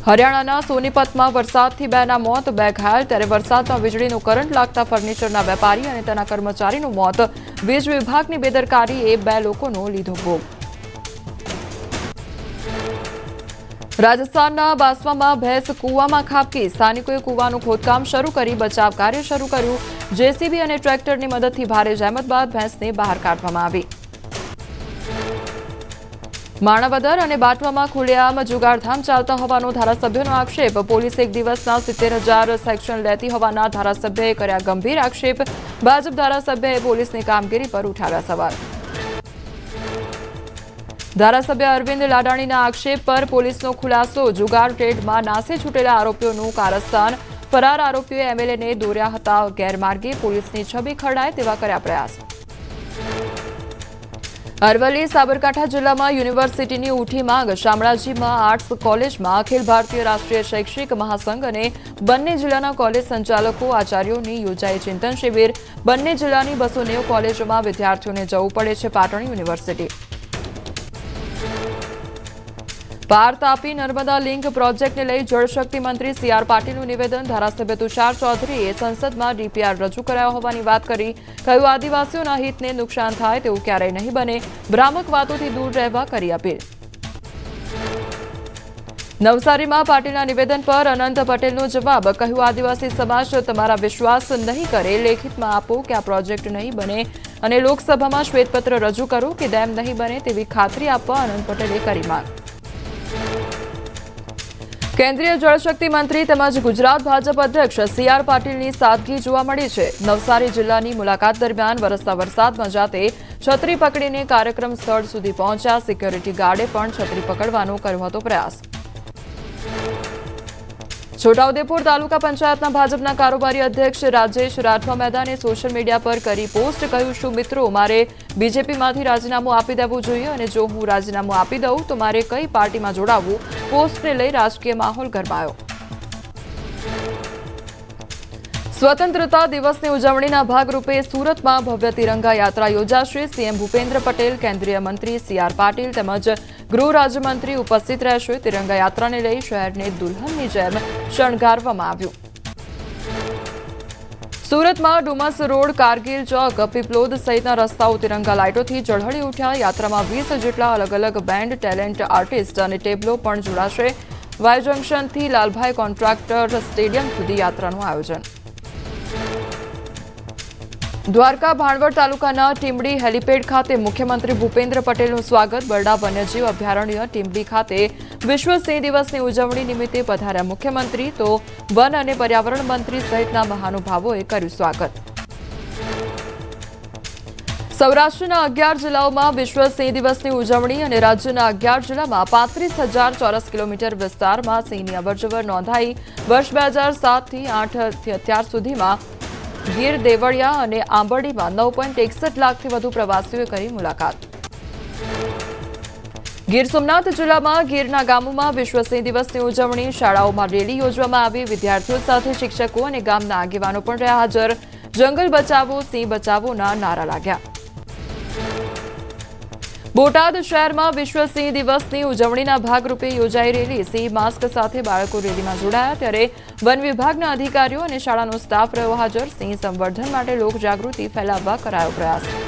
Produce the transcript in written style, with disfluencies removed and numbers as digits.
હરિયાણાના સોનીપતમાં વરસાદથી 2ના મોત, 2 ઘાયલ. ત્યારે વરસાદમાં વીજળીનો કરંટ લાગતા ફર્નિચરના વેપારી અને તેના કર્મચારીનું મોત. વીજ વિભાગની બેદરકારીએ 2 લોકોનો લીધો ભોગ. રાજસ્થાનના બાસવામાં ભેંસ કૂવામાં ખાબકી. સ્થાનિકોએ કૂવાનું ખોદકામ શરૂ કરી બચાવ કાર્ય શરૂ કર્યું. જેસીબી અને ટ્રેક્ટરની મદદથી ભારે જહેમત બાદ ભેંસને બહાર કાઢવામાં આવી. માણાવદર અને બાટવામાં ખુલ્લેઆમ જુગારધામ ચાલતા હોવાનો ધારાસભ્યોનો આક્ષેપ. પોલીસ એક દિવસના 70,000 સેક્શન લેતી હોવાના ધારાસભ્યએ કર્યા ગંભીર આક્ષેપ. ભાજપ ધારાસભ્યએ પોલીસની કામગીરી પર ઉઠાવ્યા સવાલ. ધારાસભ્ય અરવિંદ લાડાણીના આક્ષેપ પર પોલીસનો ખુલાસો. જુગાર ટ્રેડમાં નાસી છૂટેલા આરોપીઓનું કારસ્તાન. ફરાર આરોપીઓએ એમએલએને દોર્યા હતા ગેરમાર્ગે. પોલીસની છબી ખરડાય તેવા કર્યા પ્રયાસ. અરવલ્લી સાબરકાંઠા જિલ્લામાં યુનિવર્સિટીની ઉઠી માંગ. શામળાજીમાં આર્ટ્સ કોલેજમાં અખિલ ભારતીય રાષ્ટ્રીય શૈક્ષિક મહાસંઘ અને બંને જિલ્લાના કોલેજ સંચાલકો આચાર્યોની યોજાઈ ચિંતન શિબિર. બંને જિલ્લાની 290 કોલેજોમાં વિદ્યાર્થીઓને જવું પડે છે પાટણ યુનિવર્સિટી. પાર તાપી નર્મદા લિંક પ્રોજેક્ટને લઈ જળશક્તિ મંત્રી સી.આર. પાટીલનું નિવેદન. ધારાસભ્ય તુષાર ચૌધરીએ સંસદમાં ડીપીઆર રજૂ કરાયા હોવાની વાત કરી. કહ્યું, આદિવાસીઓના હિતને નુકસાન થાય તેવું ક્યારેય નહીં બને. ભ્રામક વાતોથી દૂર રહેવા કરી અપીલ. નવસારીમાં પાટીલના નિવેદન પર અનંત પટેલનો જવાબ. કહ્યું, આદિવાસી સમાજ તમારા વિશ્વાસ નહીં કરે. લેખિતમાં આપો કે આ પ્રોજેક્ટ નહીં બને અને લોકસભામાં શ્વેતપત્ર રજૂ કરો કે ડેમ નહીં બને તેવી ખાતરી આપવા અનંત પટેલે કરી માંગ. કેન્દ્રીય જળશક્તિ મંત્રી તેમજ ગુજરાત ભાજપ અધ્યક્ષ સી.આર. પાટીલની સાદગી જોવા મળી છે. નવસારી જિલ્લાની મુલાકાત દરમિયાન વરસતા વરસાદમાં જાતે છત્રી પકડીને કાર્યક્રમ સ્થળ સુધી પહોંચ્યા. સિક્યોરિટી ગાર્ડે પણ છત્રી પકડવાનો કર્યો હતો પ્રયાસ. છોટાઉદેપુર તાલુકા પંચાયતના ભાજપના કારોબારી અધ્યક્ષ રાજેશ રાઠવા મેદાને સોશિયલ મીડિયા પર કરી પોસ્ટ. કહ્યું, શું મિત્રો, મારે બીજેપીમાંથી રાજીનામું આપી દેવું જોઈએ અને જો હું રાજીનામું આપી દઉં તો મારે કઈ પાર્ટીમાં જોડાવવું? પોસ્ટને લઈ રાજકીય માહોલ ગરમાયો. સ્વતંત્રતા દિવસની ઉજવણીના ભાગરૂપે સુરતમાં ભવ્ય તિરંગા યાત્રા યોજાશે. સીએમ ભૂપેન્દ્ર પટેલ, કેન્દ્રીય મંત્રી સી.આર. પાટીલ તેમજ ગૃહ રાજ્યમંત્રી ઉપસ્થિત રહેશે. તિરંગા યાત્રાને લઈ શહેરને દુલ્હનની જેમ શણગારવામાં આવ્યું. સુરતમાં ડુમસ રોડ, કારગિલ ચોક, પીપલોદ સહિતના રસ્તાઓ તિરંગા લાઇટોથી ઝળહળી ઉઠ્યા. યાત્રામાં 20 જેટલા અલગ અલગ બેન્ડ, ટેલેન્ટ આર્ટિસ્ટ અને ટેબ્લો પણ જોડાશે. વાય જંકશનથી લાલભાઈ કોન્ટ્રાક્ટર સ્ટેડિયમ સુધી યાત્રાનું આયોજન. દ્વારકા ભાણવડ તાલુકાના ટીંબડી હેલીપેડ ખાતે મુખ્યમંત્રી ભૂપેન્દ્ર પટેલનું સ્વાગત. બરડા વન્યજીવ અભયારણ્ય ટીંબડી ખાતે વિશ્વ સિંહ દિવસની ઉજવણી નિમિત્તે પધાર્યા મુખ્યમંત્રી. તો વન અને પર્યાવરણ મંત્રી સહિતના મહાનુભાવોએ કર્યું સ્વાગત. સૌરાષ્ટ્રના 11 જિલ્લાઓમાં વિશ્વ સિંહ દિવસની ઉજવણી અને રાજ્યના 11 જિલ્લામાં 35,000 ચોરસ કિલોમીટર વિસ્તારમાં સિંહની અવરજવર નોંધાઈ. વર્ષ 2007થી 8 અત્યાર સુધીમાં ગીર, દેવળિયા અને આંબરડીમાં 9.61 લાખથી વધુ પ્રવાસીઓએ કરી મુલાકાત. ગીર સોમનાથ જિલ્લામાં ગીરના ગામોમાં વિશ્વ સિંહ દિવસની ઉજવણી. શાળાઓમાં રેલી યોજવામાં આવી. વિદ્યાર્થીઓ સાથે શિક્ષકો અને ગામના આગેવાનો પણ રહ્યા હાજર. જંગલ બચાવો, સિંહ બચાવોના નારા લાગ્યા. બોટાદ શહેરમાં વિશ્વ સિંહ દિવસની ઉજવણીના ભાગરૂપે યોજાઈ રેલી. સિંહ માસ્ક સાથે બાળકો રેલીમાં જોડાયા. ત્યારે વન વિભાગના અધિકારીઓ અને શાળાનો સ્ટાફ રહ્યો હાજર. સિંહ સંવર્ધન માટે લોકજાગૃતિ ફેલાવવા કરાયો પ્રયાસ.